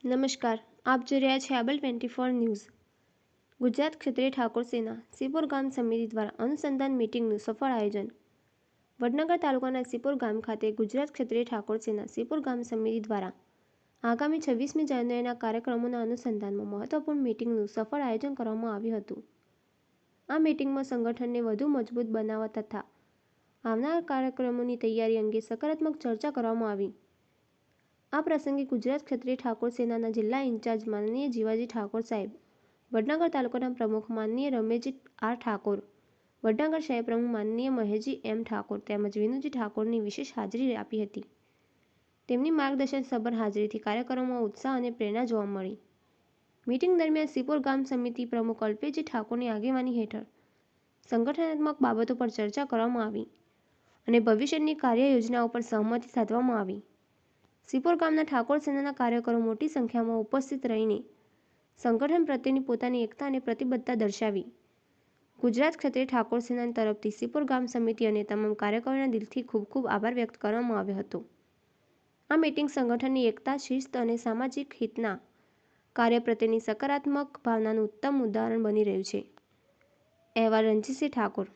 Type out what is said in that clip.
નમસ્કાર, આપ જોઈ રહ્યા છે આબલ 24 ન્યૂઝ। ગુજરાત ક્ષત્રિય ઠાકોર સેના સિપોર ગામ સમિતિ દ્વારા અનુસંધાન મીટિંગનું સફળ આયોજન। વડનગર તાલુકાના સિપોર ગામ ખાતે ગુજરાત ક્ષત્રિય ઠાકોર સેના સિપોર ગામ સમિતિ દ્વારા આગામી 26મી જાન્યુઆરીના કાર્યક્રમોના અનુસંધાનમાં મહત્વપૂર્ણ મીટિંગનું સફળ આયોજન કરવામાં આવ્યું હતું। આ મીટિંગમાં સંગઠનને વધુ મજબૂત બનાવવા તથા આવનાર કાર્યક્રમોની તૈયારી અંગે સકારાત્મક ચર્ચા કરવામાં આવી। આ પ્રસંગે ગુજરાત ક્ષત્રિય ઠાકોર સેનાના જિલ્લા ઇન્ચાર્જ માનનીય જીવાજી ઠાકોર સાહેબ, વડનગર તાલુકાના પ્રમુખ માનનીય રમેશજી આર ઠાકોર, વડનગર શહેર પ્રમુખ માનનીય મહેશજી એમ ઠાકોર તેમજ વિનુજી ઠાકોરની વિશેષ હાજરી આપી હતી। તેમની માર્ગદર્શનસભર હાજરીથી કાર્યકરોમાં ઉત્સાહ અને પ્રેરણા જોવા મળી। મીટિંગ દરમિયાન સિપોર ગામ સમિતિ પ્રમુખ અલ્પેશજી ઠાકોરની આગેવાની હેઠળ સંગઠનાત્મક બાબતો પર ચર્ચા કરવામાં આવી અને ભવિષ્યની કાર્ય યોજનાઓ પર સહમતિ સાધવામાં આવી। સિપોર ગામના ઠાકોર સેનાના કાર્યકરો મોટી સંખ્યામાં ઉપસ્થિત રહીને સંગઠન પ્રત્યેની પોતાની એકતા અને પ્રતિબદ્ધતા દર્શાવી। ગુજરાત ક્ષત્રિય ઠાકોર સેના તરફથી સિપોર ગામ સમિતિ અને તમામ કાર્યકરોના દિલથી ખૂબ ખૂબ આભાર વ્યક્ત કરવામાં આવ્યો હતો। આ મીટિંગ સંગઠનની એકતા, શિસ્ત અને સામાજિક હિતના કાર્ય પ્રત્યેની સકારાત્મક ભાવનાનું ઉત્તમ ઉદાહરણ બની રહ્યું છે। અહેવાલ રણજીતસિંહ ઠાકોર।